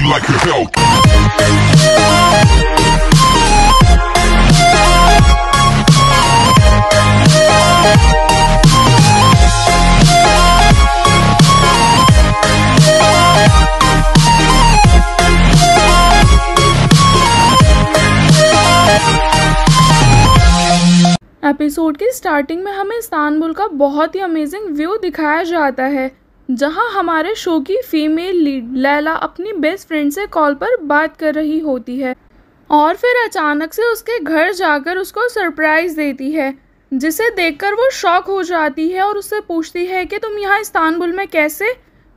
like your health. Episode की starting में हमें इस्तांबुल का बहुत ही अमेजिंग व्यू दिखाया जाता है, जहां हमारे शो की फीमेल लीड लैला अपनी बेस्ट फ्रेंड से कॉल पर बात कर रही होती है और फिर अचानक से उसके घर जाकर उसको सरप्राइज देती है, जिसे देखकर वो शॉक हो जाती है और उससे पूछती है कि तुम यहाँ इस्तांबुल में कैसे।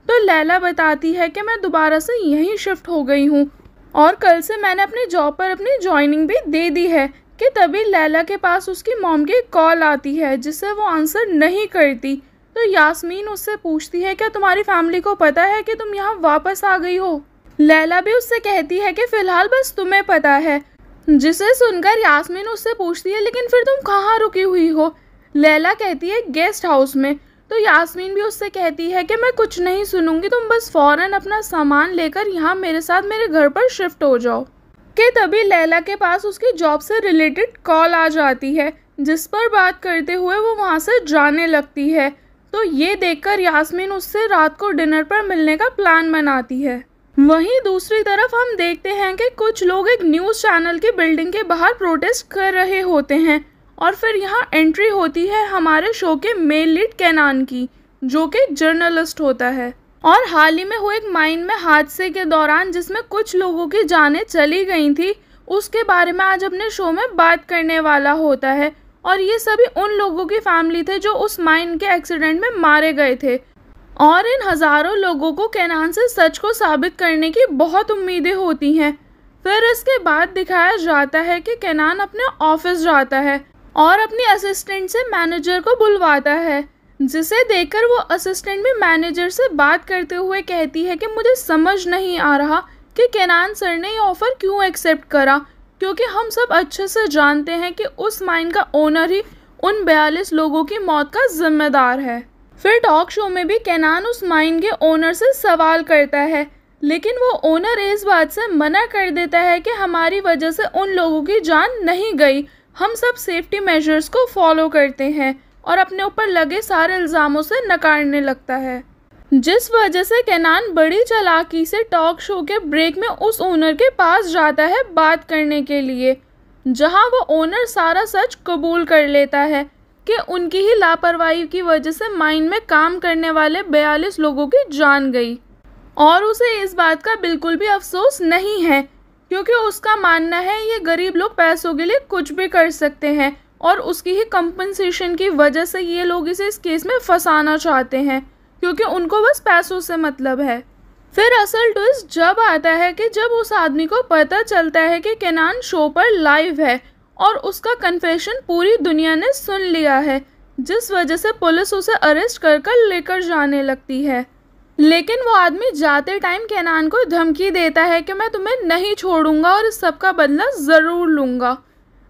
तो लैला बताती है कि मैं दोबारा से यहीं शिफ्ट हो गई हूँ और कल से मैंने अपनी जॉब पर अपनी ज्वाइनिंग भी दे दी है। कि तभी लैला के पास उसकी मॉम की कॉल आती है, जिसे वो आंसर नहीं करती। तो यास्मीन उससे पूछती है क्या तुम्हारी फैमिली को पता है कि तुम यहाँ वापस आ गई हो। लैला भी उससे कहती है कि फ़िलहाल बस तुम्हें पता है, जिसे सुनकर यास्मीन उससे पूछती है लेकिन फिर तुम कहाँ रुकी हुई हो। लैला कहती है गेस्ट हाउस में। तो यास्मीन भी उससे कहती है कि मैं कुछ नहीं सुनूंगी, तुम बस फ़ौरन अपना सामान लेकर यहाँ मेरे साथ मेरे घर पर शिफ्ट हो जाओ। कि तभी लैला के पास उसकी जॉब से रिलेटेड कॉल आ जाती है, जिस पर बात करते हुए वो वहाँ से जाने लगती है। तो ये देखकर यास्मीन उससे रात को डिनर पर मिलने का प्लान बनाती है। वहीं दूसरी तरफ हम देखते हैं कि कुछ लोग एक न्यूज़ चैनल की बिल्डिंग के बाहर प्रोटेस्ट कर रहे होते हैं और फिर यहाँ एंट्री होती है हमारे शो के मेल लीड केनान की, जो कि एक जर्नलिस्ट होता है। और हाल ही में हुए एक माइन में हादसे के दौरान जिसमें कुछ लोगों की जानें चली गई थी, उसके बारे में आज अपने शो में बात करने वाला होता है। और ये सभी उन लोगों की फैमिली थे जो उस माइन के एक्सीडेंट में मारे गए थे और इन हज़ारों लोगों को केनान से सच को साबित करने की बहुत उम्मीदें होती हैं। फिर इसके बाद दिखाया जाता है कि केनान अपने ऑफिस जाता है और अपनी असिस्टेंट से मैनेजर को बुलवाता है, जिसे देखकर वो असिस्टेंट भी मैनेजर से बात करते हुए कहती है कि मुझे समझ नहीं आ रहा कि केनान सर ने ये ऑफ़र क्यों एक्सेप्ट करा, क्योंकि हम सब अच्छे से जानते हैं कि उस माइन का ओनर ही उन 42 लोगों की मौत का जिम्मेदार है। फिर टॉक शो में भी केनान उस माइन के ओनर से सवाल करता है, लेकिन वो ओनर इस बात से मना कर देता है कि हमारी वजह से उन लोगों की जान नहीं गई, हम सब सेफ्टी मेजर्स को फॉलो करते हैं और अपने ऊपर लगे सारे इल्ज़ामों से नकारने लगता है। जिस वजह से केनान बड़ी चालाकी से टॉक शो के ब्रेक में उस ओनर के पास जाता है बात करने के लिए, जहां वो ओनर सारा सच कबूल कर लेता है कि उनकी ही लापरवाही की वजह से माइन में काम करने वाले 42 लोगों की जान गई और उसे इस बात का बिल्कुल भी अफसोस नहीं है, क्योंकि उसका मानना है ये गरीब लोग पैसों के लिए कुछ भी कर सकते हैं और उसकी ही कंपनसेशन की वजह से ये लोग इसे इस केस में फंसाना चाहते हैं, क्योंकि उनको बस पैसों से मतलब है। फिर असल ट्विस्ट जब आता है कि जब उस आदमी को पता चलता है कि केनान शो पर लाइव है और उसका कन्फेशन पूरी दुनिया ने सुन लिया है, जिस वजह से पुलिस उसे अरेस्ट कर लेकर जाने लगती है। लेकिन वो आदमी जाते टाइम केनान को धमकी देता है कि मैं तुम्हें नहीं छोड़ूंगा और इस सब का बदला ज़रूर लूँगा।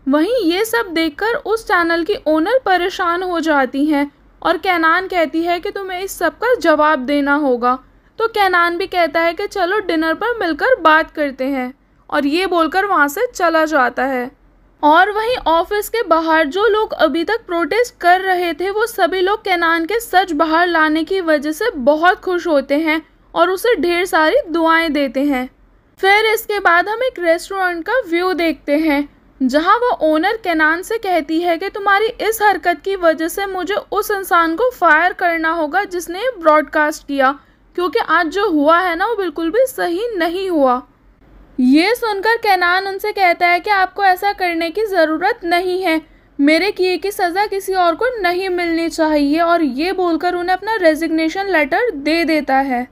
वहीं ये सब देखकर उस चैनल की ओनर परेशान हो जाती हैं और केनान कहती है कि तुम्हें इस सब का जवाब देना होगा। तो केनान भी कहता है कि चलो डिनर पर मिलकर बात करते हैं और ये बोलकर वहाँ से चला जाता है। और वहीं ऑफिस के बाहर जो लोग अभी तक प्रोटेस्ट कर रहे थे, वो सभी लोग केनान के सच बाहर लाने की वजह से बहुत खुश होते हैं और उसे ढेर सारी दुआएं देते हैं। फिर इसके बाद हम एक रेस्टोरेंट का व्यू देखते हैं, जहां वो ओनर केनान से कहती है कि तुम्हारी इस हरकत की वजह से मुझे उस इंसान को फायर करना होगा जिसने ये ब्रॉडकास्ट किया, क्योंकि आज जो हुआ है ना वो बिल्कुल भी सही नहीं हुआ। ये सुनकर केनान उनसे कहता है कि आपको ऐसा करने की ज़रूरत नहीं है, मेरे किए की सज़ा किसी और को नहीं मिलनी चाहिए, और ये बोलकर उन्हें अपना रेजिग्नेशन लेटर दे देता है।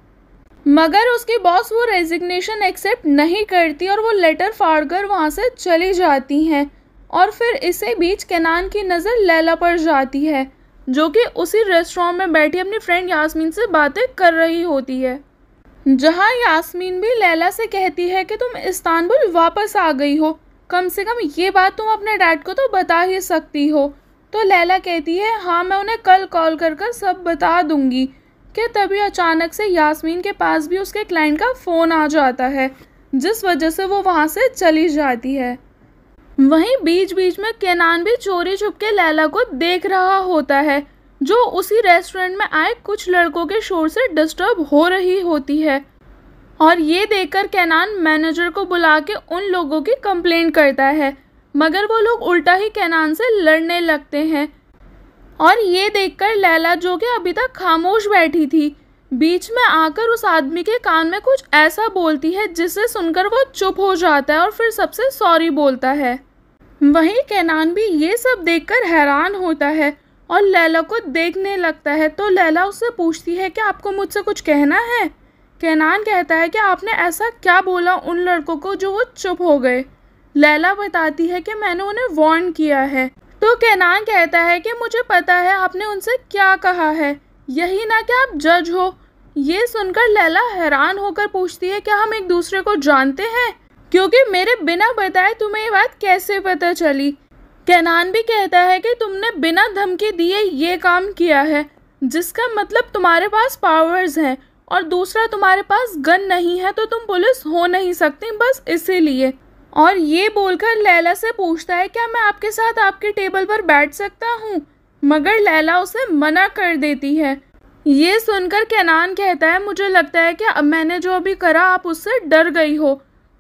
मगर उसकी बॉस वो रेजिग्नेशन एक्सेप्ट नहीं करती और वो लेटर फाड़कर वहाँ से चली जाती हैं। और फिर इसी बीच केनान की नज़र लैला पर जाती है, जो कि उसी रेस्टोरेंट में बैठी अपनी फ्रेंड यास्मीन से बातें कर रही होती है, जहाँ यास्मीन भी लैला से कहती है कि तुम इस्तांबुल वापस आ गई हो, कम से कम ये बात तुम अपने डैड को तो बता ही सकती हो। तो लैला कहती है हाँ, मैं उन्हें कल कॉल कर सब बता दूंगी। कि तभी अचानक से यास्मीन के पास भी उसके क्लाइंट का फ़ोन आ जाता है, जिस वजह से वो वहाँ से चली जाती है। वहीं बीच बीच में केनान भी चोरी छुपके लैला को देख रहा होता है, जो उसी रेस्टोरेंट में आए कुछ लड़कों के शोर से डिस्टर्ब हो रही होती है। और ये देखकर केनान मैनेजर को बुला के उन लोगों की कंप्लेंट करता है, मगर वो लोग उल्टा ही केनान से लड़ने लगते हैं। और ये देखकर लैला, जो कि अभी तक खामोश बैठी थी, बीच में आकर उस आदमी के कान में कुछ ऐसा बोलती है जिसे सुनकर वो चुप हो जाता है और फिर सबसे सॉरी बोलता है। वहीं केनान भी ये सब देखकर हैरान होता है और लैला को देखने लगता है। तो लैला उससे पूछती है कि आपको मुझसे कुछ कहना है। केनान कहता है कि आपने ऐसा क्या बोला उन लड़कों को जो वो चुप हो गए। लैला बताती है कि मैंने उन्हें वार्न किया है। तो केनान कहता है कि मुझे पता है आपने उनसे क्या कहा है, यही ना कि आप जज हो। ये सुनकर लैला हैरान होकर पूछती है क्या हम एक दूसरे को जानते हैं, क्योंकि मेरे बिना बताए तुम्हें ये बात कैसे पता चली। केनान भी कहता है कि तुमने बिना धमकी दिए ये काम किया है, जिसका मतलब तुम्हारे पास पावर्स हैं, और दूसरा तुम्हारे पास गन नहीं है तो तुम पुलिस हो नहीं सकती, बस इसीलिए। और ये बोलकर लैला से पूछता है क्या मैं आपके साथ आपके टेबल पर बैठ सकता हूँ, मगर लैला उसे मना कर देती है। ये सुनकर केनान कहता है मुझे लगता है कि अब मैंने जो अभी करा आप उससे डर गई हो।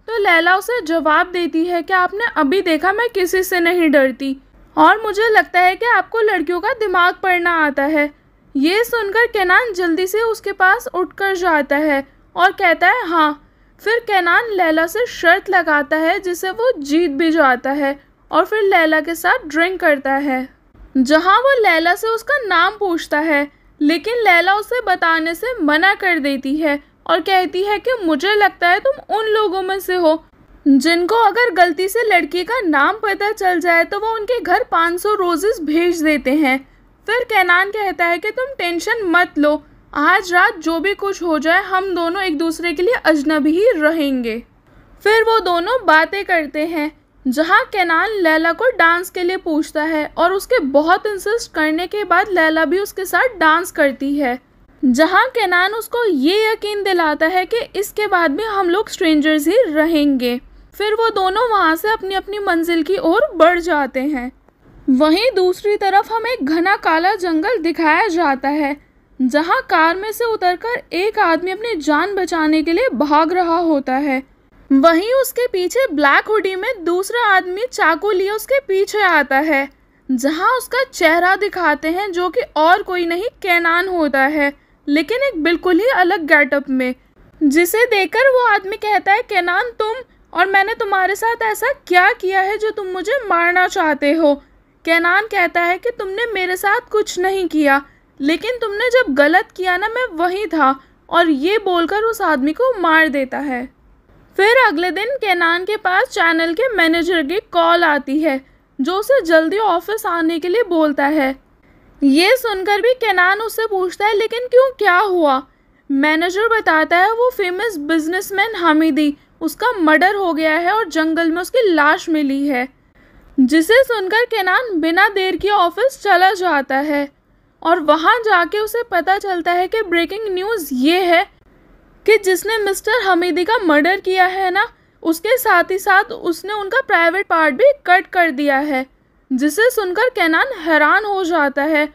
तो लैला उसे जवाब देती है कि आपने अभी देखा मैं किसी से नहीं डरती, और मुझे लगता है कि आपको लड़कियों का दिमाग पढ़ना आता है। ये सुनकर केनान जल्दी से उसके पास उठकर जाता है और कहता है हाँ। फिर केनान लैला से शर्त लगाता है जिसे वो जीत भी जाता है, और फिर लैला के साथ ड्रिंक करता है, जहाँ वो लैला से उसका नाम पूछता है, लेकिन लैला उसे बताने से मना कर देती है और कहती है कि मुझे लगता है तुम उन लोगों में से हो जिनको अगर गलती से लड़की का नाम पता चल जाए तो वो उनके घर 500 रोजेस भेज देते हैं। फिर केनान कहता है कि तुम टेंशन मत लो, आज रात जो भी कुछ हो जाए हम दोनों एक दूसरे के लिए अजनबी ही रहेंगे। फिर वो दोनों बातें करते हैं, जहाँ केनान लैला को डांस के लिए पूछता है और उसके बहुत इंसिस्ट करने के बाद लैला भी उसके साथ डांस करती है, जहाँ केनान उसको ये यकीन दिलाता है कि इसके बाद भी हम लोग स्ट्रेंजर्स ही रहेंगे। फिर वो दोनों वहाँ से अपनी अपनी मंजिल की ओर बढ़ जाते हैं। वहीं दूसरी तरफ हमें घना काला जंगल दिखाया जाता है, जहाँ कार में से उतरकर एक आदमी अपनी जान बचाने के लिए भाग रहा होता है। वहीं उसके पीछे ब्लैक हुडी में दूसरा आदमी चाकू लिए उसके पीछे आता है, जहाँ उसका चेहरा दिखाते हैं, जो कि और कोई नहीं केनान होता है, लेकिन एक बिल्कुल ही अलग गेटअप में। जिसे देखकर वो आदमी कहता है केनान तुम, और मैंने तुम्हारे साथ ऐसा क्या किया है जो तुम मुझे मारना चाहते हो। केनान कहता है कि तुमने मेरे साथ कुछ नहीं किया, लेकिन तुमने जब गलत किया ना मैं वहीं था, और ये बोलकर उस आदमी को मार देता है। फिर अगले दिन केनान के पास चैनल के मैनेजर की कॉल आती है, जो उसे जल्दी ऑफिस आने के लिए बोलता है। ये सुनकर भी केनान उससे पूछता है लेकिन क्यों, क्या हुआ। मैनेजर बताता है वो फेमस बिजनेसमैन हमीदी, उसका मर्डर हो गया है और जंगल में उसकी लाश मिली है। जिसे सुनकर केनान बिना देर किए ऑफिस चला जाता है, और वहाँ जाके उसे पता चलता है कि ब्रेकिंग न्यूज़ ये है कि जिसने मिस्टर हमीदी का मर्डर किया है ना, उसके साथ ही साथ उसने उनका प्राइवेट पार्ट भी कट कर दिया है। जिसे सुनकर केनान हैरान हो जाता है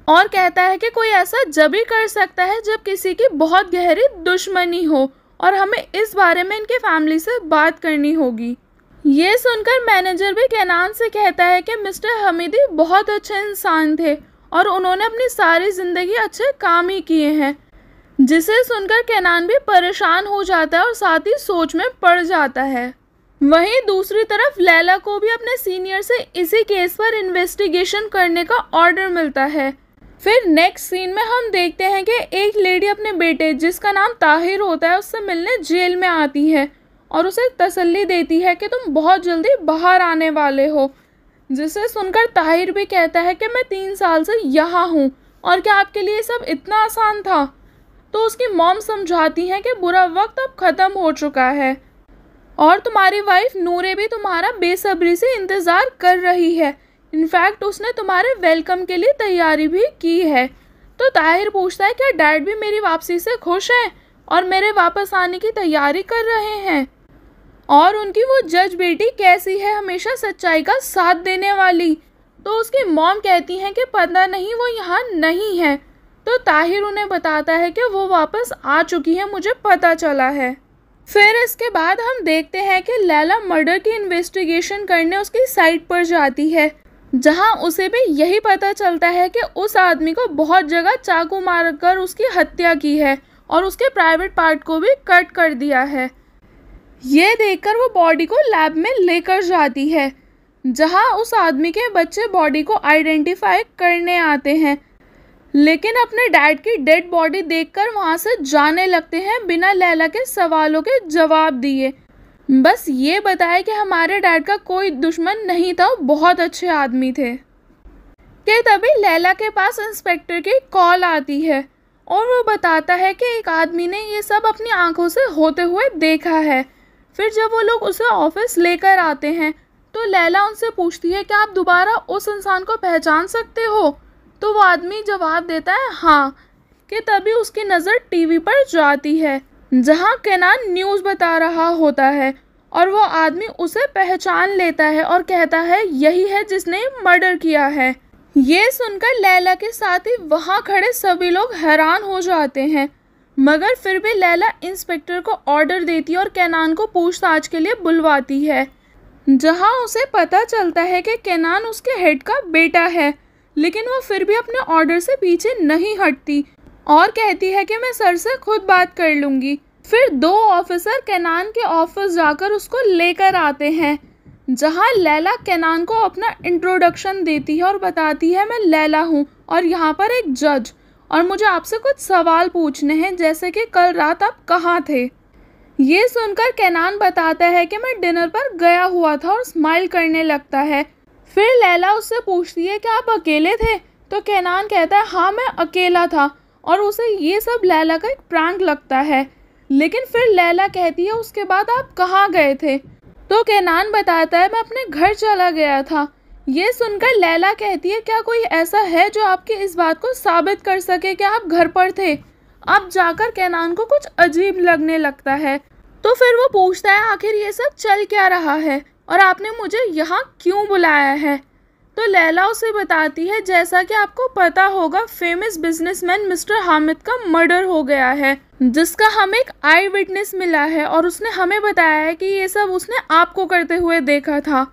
और कहता है कि कोई ऐसा जब ही कर सकता है जब किसी की बहुत गहरी दुश्मनी हो, और हमें इस बारे में इनके फैमिली से बात करनी होगी। ये सुनकर मैनेजर भी केनान से कहता है कि मिस्टर हमीदी बहुत अच्छे इंसान थे और उन्होंने अपनी सारी ज़िंदगी अच्छे काम ही किए हैं। जिसे सुनकर केनान भी परेशान हो जाता है और साथ ही सोच में पड़ जाता है। वहीं दूसरी तरफ लैला को भी अपने सीनियर से इसी केस पर इन्वेस्टिगेशन करने का ऑर्डर मिलता है। फिर नेक्स्ट सीन में हम देखते हैं कि एक लेडी अपने बेटे, जिसका नाम ताहिर होता है, उससे मिलने जेल में आती है और उसे तसल्ली देती है कि तुम बहुत जल्दी बाहर आने वाले हो। जिसे सुनकर ताहिर भी कहता है कि मैं 3 साल से यहाँ हूँ और क्या आपके लिए सब इतना आसान था। तो उसकी मॉम समझाती हैं कि बुरा वक्त अब ख़त्म हो चुका है और तुम्हारी वाइफ नूरे भी तुम्हारा बेसब्री से इंतज़ार कर रही है। इनफैक्ट उसने तुम्हारे वेलकम के लिए तैयारी भी की है। तो ताहिर पूछता है क्या डैड भी मेरी वापसी से खुश हैं और मेरे वापस आने की तैयारी कर रहे हैं, और उनकी वो जज बेटी कैसी है, हमेशा सच्चाई का साथ देने वाली। तो उसकी मॉम कहती हैं कि पता नहीं वो यहाँ नहीं है। तो ताहिर उन्हें बताता है कि वो वापस आ चुकी है, मुझे पता चला है। फिर इसके बाद हम देखते हैं कि लैला मर्डर की इन्वेस्टिगेशन करने उसकी साइट पर जाती है, जहां उसे भी यही पता चलता है कि उस आदमी को बहुत जगह चाकू मारकर उसकी हत्या की है और उसके प्राइवेट पार्ट को भी कट कर दिया है। ये देखकर वो बॉडी को लैब में लेकर जाती है, जहां उस आदमी के बच्चे बॉडी को आइडेंटिफाई करने आते हैं, लेकिन अपने डैड की डेड बॉडी देखकर वहां से जाने लगते हैं बिना लैला के सवालों के जवाब दिए। बस ये बताया कि हमारे डैड का कोई दुश्मन नहीं था, बहुत अच्छे आदमी थे। कि तभी लैला के पास इंस्पेक्टर की कॉल आती है और वो बताता है कि एक आदमी ने ये सब अपनी आंखों से होते हुए देखा है। फिर जब वो लोग उसे ऑफिस लेकर आते हैं तो लैला उनसे पूछती है कि आप दोबारा उस इंसान को पहचान सकते हो। तो वो आदमी जवाब देता है हाँ। कि तभी उसकी नज़र टीवी पर जाती है, जहां केनान न्यूज़ बता रहा होता है, और वो आदमी उसे पहचान लेता है और कहता है यही है जिसने मर्डर किया है। ये सुनकर लैला के साथ ही वहां खड़े सभी लोग हैरान हो जाते हैं, मगर फिर भी लैला इंस्पेक्टर को ऑर्डर देती है और केनान को पूछताछ के लिए बुलवाती है, जहां उसे पता चलता है कि केनान उसके हेड का बेटा है। लेकिन वो फिर भी अपने ऑर्डर से पीछे नहीं हटती और कहती है कि मैं सर से खुद बात कर लूँगी। फिर 2 ऑफिसर केनान के ऑफिस जाकर उसको लेकर आते हैं, जहां लैला केनान को अपना इंट्रोडक्शन देती है और बताती है मैं लैला हूं और यहाँ पर एक जज, और मुझे आपसे कुछ सवाल पूछने हैं, जैसे कि कल रात आप कहाँ थे। ये सुनकर केनान बताता है कि मैं डिनर पर गया हुआ था और स्माइल करने लगता है। फिर लैला उससे पूछती है कि आप अकेले थे। तो केनान कहता है हाँ मैं अकेला था, और उसे ये सब लैला का एक प्रैंक लगता है। लेकिन फिर लैला कहती है उसके बाद आप कहाँ गए थे। तो केनान बताता है मैं अपने घर चला गया था। ये सुनकर लैला कहती है क्या कोई ऐसा है जो आपकी इस बात को साबित कर सके कि आप घर पर थे। अब जाकर केनान को कुछ अजीब लगने लगता है। तो फिर वो पूछता है आखिर ये सब चल क्या रहा है और आपने मुझे यहाँ क्यों बुलाया है। तो लैला उसे बताती है जैसा कि आपको पता होगा फेमस बिजनेसमैन मिस्टर हामिद का मर्डर हो गया है, जिसका हमें एक आई विटनेस मिला है और उसने हमें बताया है कि ये सब उसने आपको करते हुए देखा था।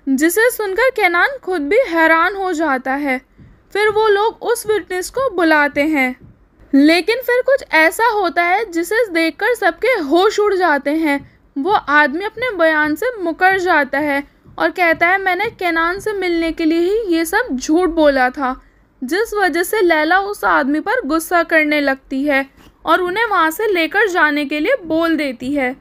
जिसे सुनकर केनान खुद भी हैरान हो जाता है। फिर वो लोग उस विटनेस को बुलाते हैं, लेकिन फिर कुछ ऐसा होता है जिसे देखकर सबके होश उड़ जाते हैं। वो आदमी अपने बयान से मुकर जाता है और कहता है मैंने केनान से मिलने के लिए ही ये सब झूठ बोला था, जिस वजह से लैला उस आदमी पर गुस्सा करने लगती है और उन्हें वहाँ से लेकर जाने के लिए बोल देती है।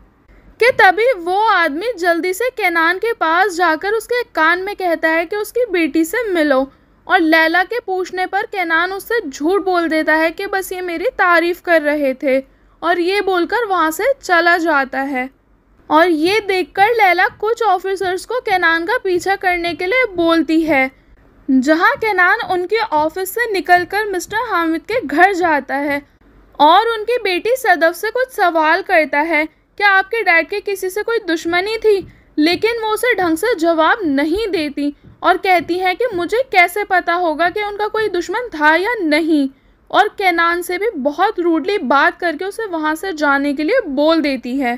कि तभी वो आदमी जल्दी से केनान के पास जाकर उसके कान में कहता है कि उसकी बेटी से मिलो, और लैला के पूछने पर केनान उससे झूठ बोल देता है कि बस ये मेरी तारीफ कर रहे थे, और ये बोलकर वहाँ से चला जाता है। और ये देखकर लैला कुछ ऑफिसर्स को केनान का पीछा करने के लिए बोलती है, जहाँ केनान उनके ऑफिस से निकलकर मिस्टर हामिद के घर जाता है और उनकी बेटी सदफ से कुछ सवाल करता है क्या आपके डैड के किसी से कोई दुश्मनी थी, लेकिन वो उसे ढंग से जवाब नहीं देती और कहती है कि मुझे कैसे पता होगा कि उनका कोई दुश्मन था या नहीं, और केनान से भी बहुत रूडली बात करके उसे वहाँ से जाने के लिए बोल देती है।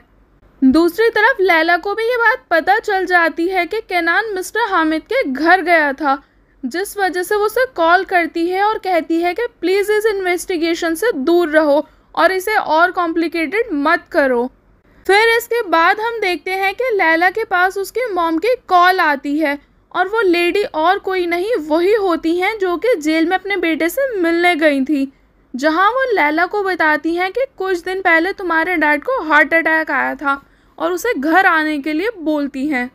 दूसरी तरफ लैला को भी ये बात पता चल जाती है कि केनान मिस्टर हामिद के घर गया था, जिस वजह से वो उसे कॉल करती है और कहती है कि प्लीज़ इस इन्वेस्टिगेशन से दूर रहो और इसे और कॉम्प्लिकेटेड मत करो। फिर इसके बाद हम देखते हैं कि लैला के पास उसकी मॉम की कॉल आती है, और वो लेडी और कोई नहीं वही होती हैं जो कि जेल में अपने बेटे से मिलने गई थी, जहां वो लैला को बताती हैं कि कुछ दिन पहले तुम्हारे डैड को हार्ट अटैक आया था और उसे घर आने के लिए बोलती हैं,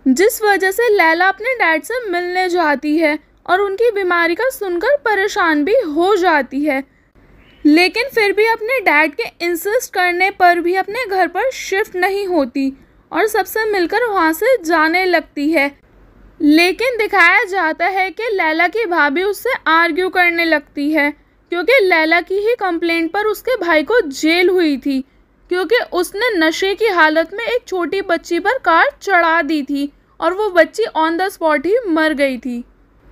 जिस वजह से लैला अपने डैड से मिलने जाती है और उनकी बीमारी का सुनकर परेशान भी हो जाती है, लेकिन फिर भी अपने डैड के इंसिस्ट करने पर भी अपने घर पर शिफ्ट नहीं होती और सबसे मिलकर वहाँ से जाने लगती है। लेकिन दिखाया जाता है कि लैला की भाभी उससे आर्ग्यू करने लगती है क्योंकि लैला की ही कंप्लेंट पर उसके भाई को जेल हुई थी, क्योंकि उसने नशे की हालत में एक छोटी बच्ची पर कार चढ़ा दी थी और वो बच्ची ऑन द स्पॉट ही मर गई थी।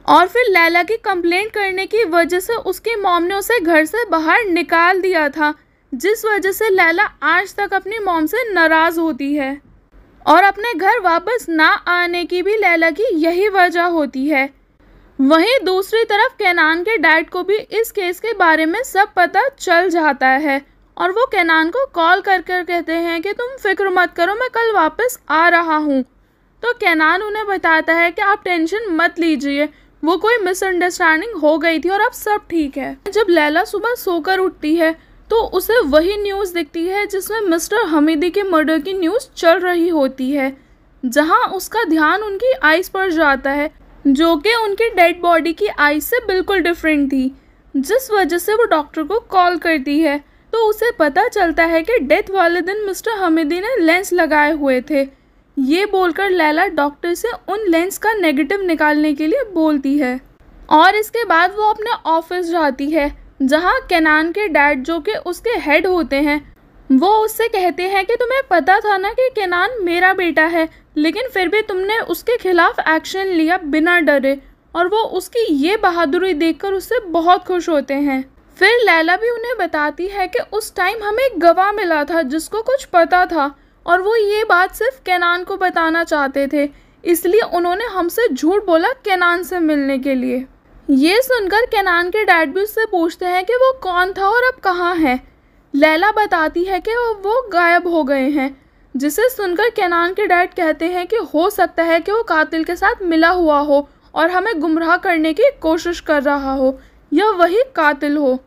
और फिर लैला की कंप्लेंट करने की वजह से उसकी मॉम ने उसे घर से बाहर निकाल दिया था, जिस वजह से लैला आज तक अपनी मॉम से नाराज़ होती है और अपने घर वापस ना आने की भी लैला की यही वजह होती है। वहीं दूसरी तरफ केनान के डैड को भी इस केस के बारे में सब पता चल जाता है और वो केनान को कॉल कर कर कहते हैं कि तुम फिक्र मत करो, मैं कल वापस आ रहा हूँ। तो केनान उन्हें बताता है कि आप टेंशन मत लीजिए, वो कोई मिसअंडरस्टैंडिंग हो गई थी और अब सब ठीक है। जब लैला सुबह सोकर उठती है तो उसे वही न्यूज़ दिखती है जिसमें मिस्टर हमीदी के मर्डर की न्यूज़ चल रही होती है, जहां उसका ध्यान उनकी आइज़ पर जाता है जो कि उनकी डेड बॉडी की आइज़ से बिल्कुल डिफरेंट थी, जिस वजह से वो डॉक्टर को कॉल करती है। तो उसे पता चलता है कि डेथ वाले दिन मिस्टर हमीदी ने लेंस लगाए हुए थे। ये बोलकर लैला डॉक्टर से उन लेंस का नेगेटिव निकालने के लिए बोलती है और इसके बाद वो अपने ऑफिस जाती है, जहां केनान के डैड जो कि उसके हेड होते हैं वो उससे कहते हैं कि तुम्हें पता था ना कि केनान मेरा बेटा है, लेकिन फिर भी तुमने उसके खिलाफ एक्शन लिया बिना डरे, और वो उसकी ये बहादुरी देखकर उससे बहुत खुश होते हैं। फिर लैला भी उन्हें बताती है कि उस टाइम हमें एक गवाह मिला था जिसको कुछ पता था और वो ये बात सिर्फ केनान को बताना चाहते थे, इसलिए उन्होंने हमसे झूठ बोला केनान से मिलने के लिए। ये सुनकर केनान के डैड भी उससे पूछते हैं कि वो कौन था और अब कहाँ है। लैला बताती है कि वो गायब हो गए हैं, जिसे सुनकर केनान के डैड कहते हैं कि हो सकता है कि वो कातिल के साथ मिला हुआ हो और हमें गुमराह करने की कोशिश कर रहा हो, या वही कातिल हो।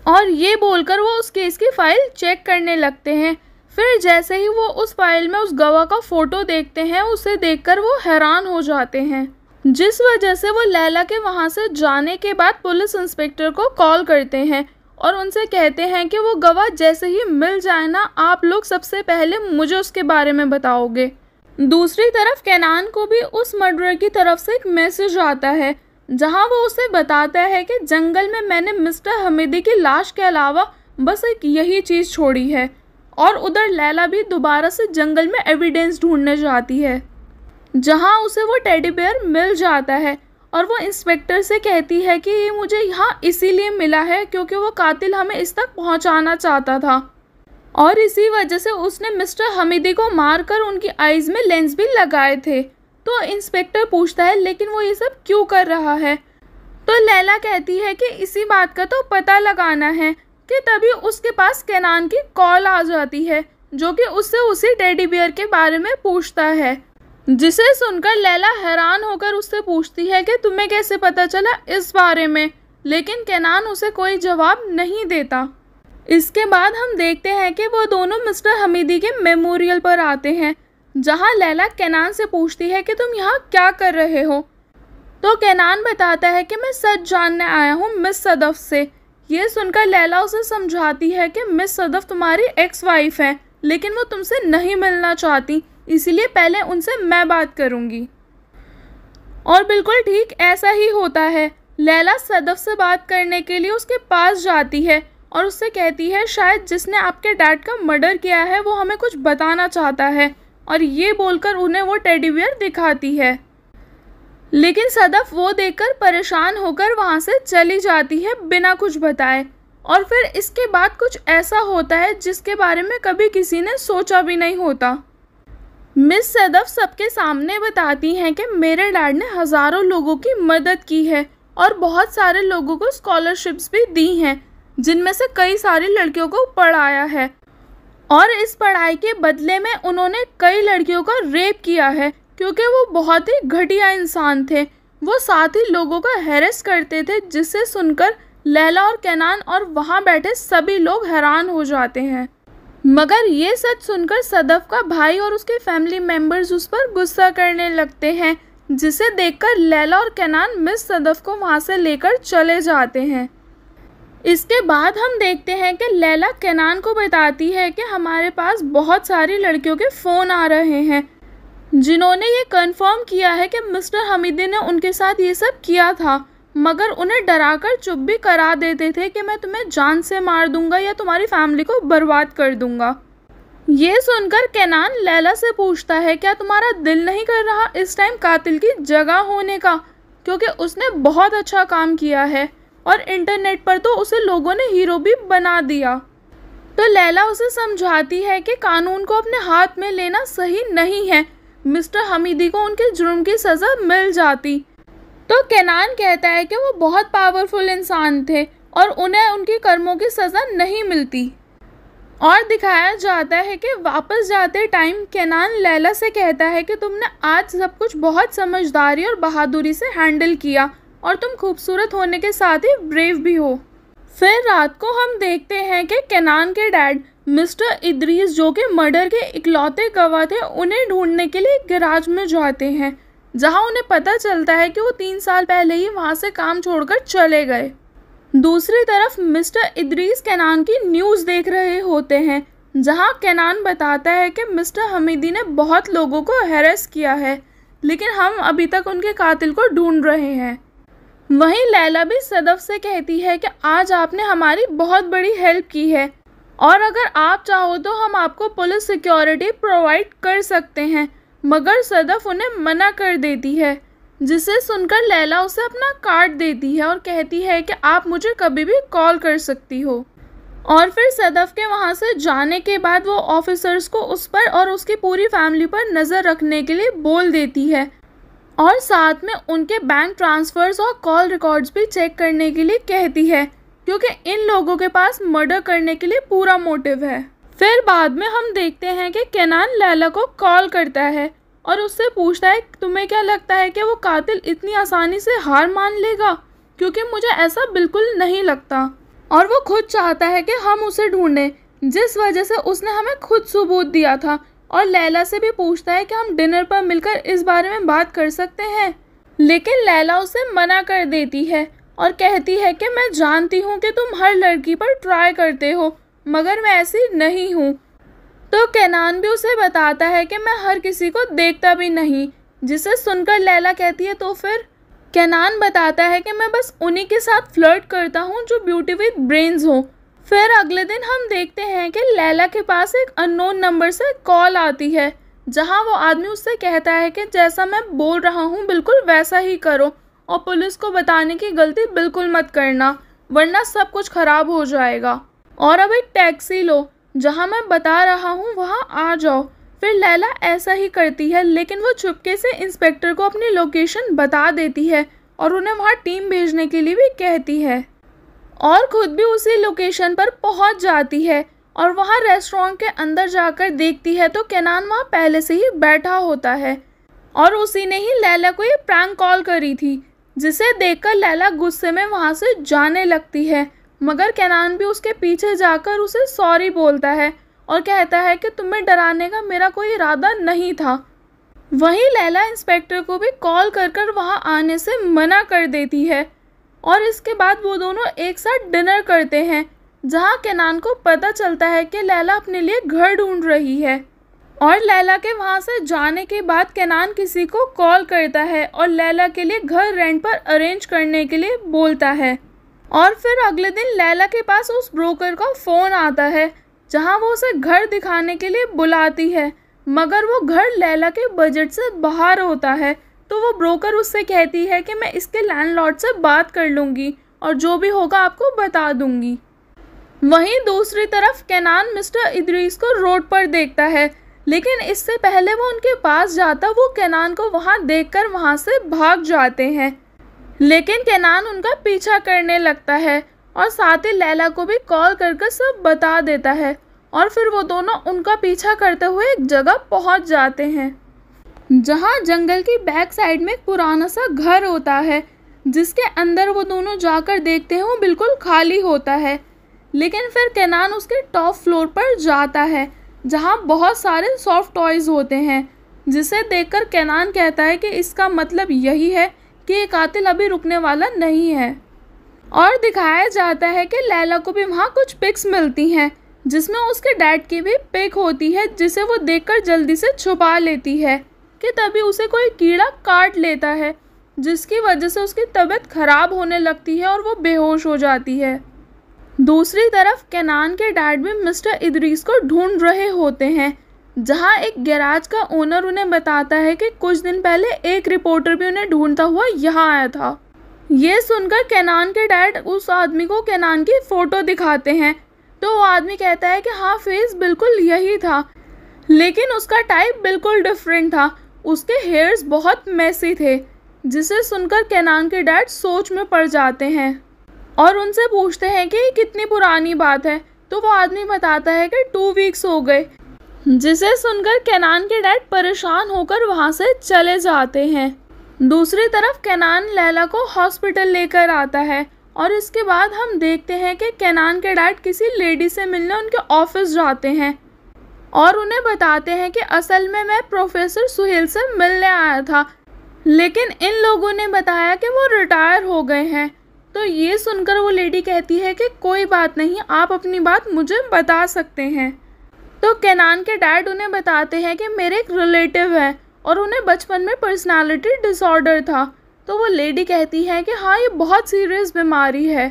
और ये बोलकर वो उस केस की फाइल चेक करने लगते हैं। फिर जैसे ही वो उस फाइल में उस गवाह का फोटो देखते हैं, उसे देखकर वो हैरान हो जाते हैं, जिस वजह से वो लैला के वहाँ से जाने के बाद पुलिस इंस्पेक्टर को कॉल करते हैं और उनसे कहते हैं कि वो गवाह जैसे ही मिल जाए ना, आप लोग सबसे पहले मुझे उसके बारे में बताओगे। दूसरी तरफ केनान को भी उस मर्डरर की तरफ से एक मैसेज आता है, जहां वो उसे बताता है कि जंगल में मैंने मिस्टर हमीदी की लाश के अलावा बस एक यही चीज़ छोड़ी है। और उधर लैला भी दोबारा से जंगल में एविडेंस ढूंढने जाती है, जहां उसे वो टेडी बेयर मिल जाता है और वो इंस्पेक्टर से कहती है कि ये मुझे यहाँ इसीलिए मिला है क्योंकि वो कातिल हमें इस तक पहुँचाना चाहता था और इसी वजह से उसने मिस्टर हमीदी को मारकर उनकी आइज़ में लेंस भी लगाए थे। तो इंस्पेक्टर पूछता है लेकिन वो ये सब क्यों कर रहा है। तो लैला कहती है कि इसी बात का तो पता लगाना है कि तभी उसके पास केनान की कॉल आ जाती है, जो कि उससे उसी टेडी बियर के बारे में पूछता है, जिसे सुनकर लैला हैरान होकर उससे पूछती है कि तुम्हें कैसे पता चला इस बारे में, लेकिन केनान उसे कोई जवाब नहीं देता। इसके बाद हम देखते हैं कि वो दोनों मिस्टर हमीदी के मेमोरियल पर आते हैं, जहां लैला केनान से पूछती है कि तुम यहाँ क्या कर रहे हो। तो केनान बताता है कि मैं सच जानने आया हूँ मिस सदफ से। ये सुनकर लैला उसे समझाती है कि मिस सदफ तुम्हारी एक्स वाइफ है, लेकिन वो तुमसे नहीं मिलना चाहती, इसीलिए पहले उनसे मैं बात करूँगी। और बिल्कुल ठीक ऐसा ही होता है। लैला सदफ से बात करने के लिए उसके पास जाती है और उससे कहती है शायद जिसने आपके डैड का मर्डर किया है वो हमें कुछ बताना चाहता है, और ये बोलकर उन्हें वो टेडी बियर दिखाती है। लेकिन सदफ वो देखकर परेशान होकर वहाँ से चली जाती है बिना कुछ बताए। और फिर इसके बाद कुछ ऐसा होता है जिसके बारे में कभी किसी ने सोचा भी नहीं होता। मिस सदफ सबके सामने बताती हैं कि मेरे डैड ने हज़ारों लोगों की मदद की है और बहुत सारे लोगों को स्कॉलरशिप्स भी दी हैं, जिनमें से कई सारी लड़कियों को पढ़ाया है, और इस पढ़ाई के बदले में उन्होंने कई लड़कियों का रेप किया है क्योंकि वो बहुत ही घटिया इंसान थे। वो साथ ही लोगों का हैरेस करते थे, जिसे सुनकर लैला और केनान और वहाँ बैठे सभी लोग हैरान हो जाते हैं। मगर ये सच सुनकर सदफ का भाई और उसके फैमिली मेम्बर्स उस पर गुस्सा करने लगते हैं, जिसे देखकर लैला और केनान मिस सदफ को वहाँ से लेकर चले जाते हैं। इसके बाद हम देखते हैं कि लैला केनान को बताती है कि हमारे पास बहुत सारी लड़कियों के फ़ोन आ रहे हैं जिन्होंने ये कंफर्म किया है कि मिस्टर हमीदी ने उनके साथ ये सब किया था, मगर उन्हें डराकर चुप भी करा देते थे कि मैं तुम्हें जान से मार दूंगा या तुम्हारी फैमिली को बर्बाद कर दूंगा। ये सुनकर केनान लैला से पूछता है, क्या तुम्हारा दिल नहीं कर रहा इस टाइम कातिल की जगह होने का, क्योंकि उसने बहुत अच्छा काम किया है और इंटरनेट पर तो उसे लोगों ने हीरो भी बना दिया। तो लैला उसे समझाती है कि कानून को अपने हाथ में लेना सही नहीं है, मिस्टर हमीदी को उनके जुर्म की सज़ा मिल जाती। तो केनान कहता है कि वो बहुत पावरफुल इंसान थे और उन्हें उनके कर्मों की सज़ा नहीं मिलती। और दिखाया जाता है कि वापस जाते टाइम केनान लैला से कहता है कि तुमने आज सब कुछ बहुत समझदारी और बहादुरी से हैंडल किया और तुम खूबसूरत होने के साथ ही ब्रेव भी हो। फिर रात को हम देखते हैं कि केनान के डैड मिस्टर इदरीस, जो कि मर्डर के इकलौते गवाह थे, उन्हें ढूंढने के लिए गैराज में जाते हैं, जहां उन्हें पता चलता है कि वो 3 साल पहले ही वहां से काम छोड़कर चले गए। दूसरी तरफ मिस्टर इदरीस केनान की न्यूज़ देख रहे होते हैं, जहां केनान बताता है कि मिस्टर हमीदी ने बहुत लोगों को हैरेस किया है, लेकिन हम अभी तक उनके कातिल को ढूंढ रहे हैं। वहीं लैला भी सदफ से कहती है कि आज आपने हमारी बहुत बड़ी हेल्प की है और अगर आप चाहो तो हम आपको पुलिस सिक्योरिटी प्रोवाइड कर सकते हैं, मगर सदफ उन्हें मना कर देती है, जिसे सुनकर लैला उसे अपना कार्ड देती है और कहती है कि आप मुझे कभी भी कॉल कर सकती हो। और फिर सदफ के वहाँ से जाने के बाद वो ऑफिसर्स को उस पर और उसकी पूरी फैमिली पर नज़र रखने के लिए बोल देती है और साथ में उनके बैंक ट्रांसफ़र्स और कॉल रिकॉर्ड्स भी चेक करने के लिए कहती है, क्योंकि इन लोगों के पास मर्डर करने के लिए पूरा मोटिव है। फिर बाद में हम देखते हैं कि केनान लैला को कॉल करता है और उससे पूछता है, तुम्हें क्या लगता है कि वो कातिल इतनी आसानी से हार मान लेगा, क्योंकि मुझे ऐसा बिल्कुल नहीं लगता और वो खुद चाहता है कि हम उसे ढूंढें, जिस वजह से उसने हमें खुद सबूत दिया था। और लैला से भी पूछता है कि हम डिनर पर मिलकर इस बारे में बात कर सकते हैं, लेकिन लैला उसे मना कर देती है और कहती है कि मैं जानती हूँ कि तुम हर लड़की पर ट्राई करते हो, मगर मैं ऐसी नहीं हूँ। तो केनान भी उसे बताता है कि मैं हर किसी को देखता भी नहीं, जिसे सुनकर लैला कहती है, तो फिर केनान बताता है कि मैं बस उन्हीं के साथ फ्लर्ट करता हूँ जो ब्यूटी विद ब्रेन्स हो। फिर अगले दिन हम देखते हैं कि लैला के पास एक अननोन नंबर से कॉल आती है, जहाँ वो आदमी उससे कहता है कि जैसा मैं बोल रहा हूँ बिल्कुल वैसा ही करो और पुलिस को बताने की गलती बिल्कुल मत करना, वरना सब कुछ खराब हो जाएगा। और अब एक टैक्सी लो, जहाँ मैं बता रहा हूँ वहाँ आ जाओ। फिर लैला ऐसा ही करती है, लेकिन वो चुपके से इंस्पेक्टर को अपनी लोकेशन बता देती है और उन्हें वहाँ टीम भेजने के लिए भी कहती है और खुद भी उसी लोकेशन पर पहुँच जाती है और वहाँ रेस्टोरेंट के अंदर जाकर देखती है तो केनान वहाँ पहले से ही बैठा होता है और उसी ने ही लैला को ये प्रैंक कॉल करी थी, जिसे देखकर लैला गुस्से में वहाँ से जाने लगती है, मगर केनान भी उसके पीछे जाकर उसे सॉरी बोलता है और कहता है कि तुम्हें डराने का मेरा कोई इरादा नहीं था। वहीं लैला इंस्पेक्टर को भी कॉल कर वहाँ आने से मना कर देती है और इसके बाद वो दोनों एक साथ डिनर करते हैं, जहाँ केनान को पता चलता है कि लैला अपने लिए घर ढूंढ रही है। और लैला के वहाँ से जाने के बाद केनान किसी को कॉल करता है और लैला के लिए घर रेंट पर अरेंज करने के लिए बोलता है। और फिर अगले दिन लैला के पास उस ब्रोकर का फ़ोन आता है, जहाँ वो उसे घर दिखाने के लिए बुलाती है, मगर वो घर लैला के बजट से बाहर होता है। तो वो ब्रोकर उससे कहती है कि मैं इसके लैंडलॉर्ड से बात कर लूँगी और जो भी होगा आपको बता दूँगी। वहीं दूसरी तरफ केनान मिस्टर इदरीस को रोड पर देखता है, लेकिन इससे पहले वो उनके पास जाता वो केनान को वहाँ देखकर वहाँ से भाग जाते हैं, लेकिन केनान उनका पीछा करने लगता है और साथ ही लैला को भी कॉल करके सब बता देता है और फिर वो दोनों उनका पीछा करते हुए एक जगह पहुँच जाते हैं, जहाँ जंगल की बैक साइड में एक पुराना सा घर होता है, जिसके अंदर वो दोनों जाकर देखते हैं वो बिल्कुल खाली होता है। लेकिन फिर केनान उसके टॉप फ्लोर पर जाता है, जहाँ बहुत सारे सॉफ्ट टॉयज़ होते हैं, जिसे देखकर केनान कहता है कि इसका मतलब यही है कि ये कातिल अभी रुकने वाला नहीं है। और दिखाया जाता है कि लैला को भी वहाँ कुछ पिक्स मिलती हैं, जिसमें उसके डैड की भी पिक होती है, जिसे वो देखकर जल्दी से छुपा लेती है कि तभी उसे कोई कीड़ा काट लेता है, जिसकी वजह से उसकी तबीयत खराब होने लगती है और वो बेहोश हो जाती है। दूसरी तरफ केनान के डैड भी मिस्टर इदरीस को ढूंढ रहे होते हैं, जहां एक गैराज का ओनर उन्हें बताता है कि कुछ दिन पहले एक रिपोर्टर भी उन्हें ढूंढता हुआ यहाँ आया था। ये सुनकर केनान के डैड उस आदमी को केनान की फ़ोटो दिखाते हैं, तो वो आदमी कहता है कि हाँ, फेस बिल्कुल यही था, लेकिन उसका टाइप बिल्कुल डिफरेंट था। उसके हेयर्स बहुत मैसी थे, जिसे सुनकर केनान के डैड सोच में पड़ जाते हैं और उनसे पूछते हैं कि ये कितनी पुरानी बात है। तो वो आदमी बताता है कि 2 वीक्स हो गए, जिसे सुनकर केनान के डैड परेशान होकर वहाँ से चले जाते हैं। दूसरी तरफ केनान लैला को हॉस्पिटल लेकर आता है और इसके बाद हम देखते हैं कि केनान के डैड किसी लेडी से मिलने उनके ऑफिस जाते हैं और उन्हें बताते हैं कि असल में मैं प्रोफेसर सुहेल से मिलने आया था, लेकिन इन लोगों ने बताया कि वो रिटायर हो गए हैं। तो ये सुनकर वो लेडी कहती है कि कोई बात नहीं, आप अपनी बात मुझे बता सकते हैं। तो केनान के डैड उन्हें बताते हैं कि मेरे एक रिलेटिव है और उन्हें बचपन में पर्सनालिटी डिसऑर्डर था। तो वो लेडी कहती है कि हाँ, ये बहुत सीरियस बीमारी है।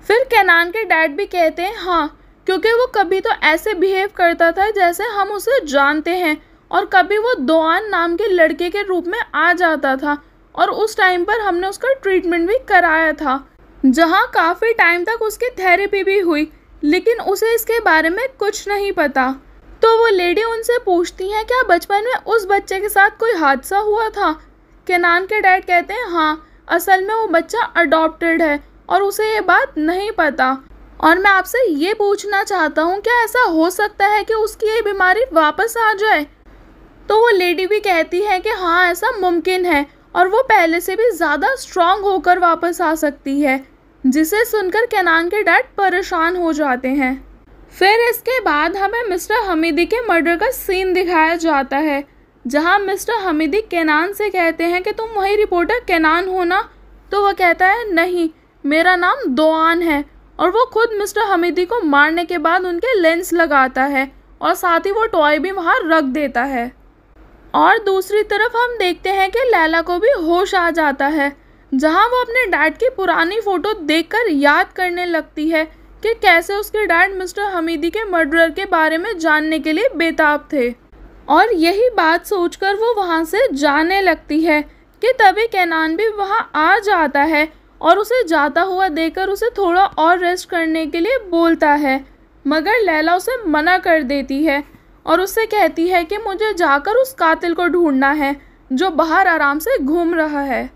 फिर केनान के डैड भी कहते हैं हाँ, क्योंकि वो कभी तो ऐसे बिहेव करता था जैसे हम उसे जानते हैं, और कभी वो दोआन नाम के लड़के के रूप में आ जाता था और उस टाइम पर हमने उसका ट्रीटमेंट भी कराया था, जहाँ काफ़ी टाइम तक उसकी थेरेपी भी हुई, लेकिन उसे इसके बारे में कुछ नहीं पता। तो वो लेडी उनसे पूछती हैं क्या बचपन में उस बच्चे के साथ कोई हादसा हुआ था। केनान के डैड कहते हैं हाँ, असल में वो बच्चा अडॉप्टेड है और उसे ये बात नहीं पता, और मैं आपसे ये पूछना चाहता हूँ क्या ऐसा हो सकता है कि उसकी ये बीमारी वापस आ जाए। तो वो लेडी भी कहती है कि हाँ, ऐसा मुमकिन है और वो पहले से भी ज़्यादा स्ट्रांग होकर वापस आ सकती है, जिसे सुनकर केनान के डैड परेशान हो जाते हैं। फिर इसके बाद हमें मिस्टर हमीदी के मर्डर का सीन दिखाया जाता है, जहां मिस्टर हमीदी केनान से कहते हैं कि तुम वही रिपोर्टर केनान हो ना। तो वह कहता है नहीं, मेरा नाम दोआन है, और वो खुद मिस्टर हमीदी को मारने के बाद उनके लेंस लगाता है और साथ ही वो टॉय भी वहाँ रख देता है। और दूसरी तरफ हम देखते हैं कि लैला को भी होश आ जाता है, जहाँ वो अपने डैड की पुरानी फ़ोटो देखकर याद करने लगती है कि कैसे उसके डैड मिस्टर हमीदी के मर्डरर के बारे में जानने के लिए बेताब थे। और यही बात सोचकर वो वहाँ से जाने लगती है कि तभी केनान भी वहाँ आ जाता है और उसे जाता हुआ देखकर उसे थोड़ा और रेस्ट करने के लिए बोलता है, मगर लैला उसे मना कर देती है और उससे कहती है कि मुझे जाकर उस कातिल को ढूंढना है जो बाहर आराम से घूम रहा है।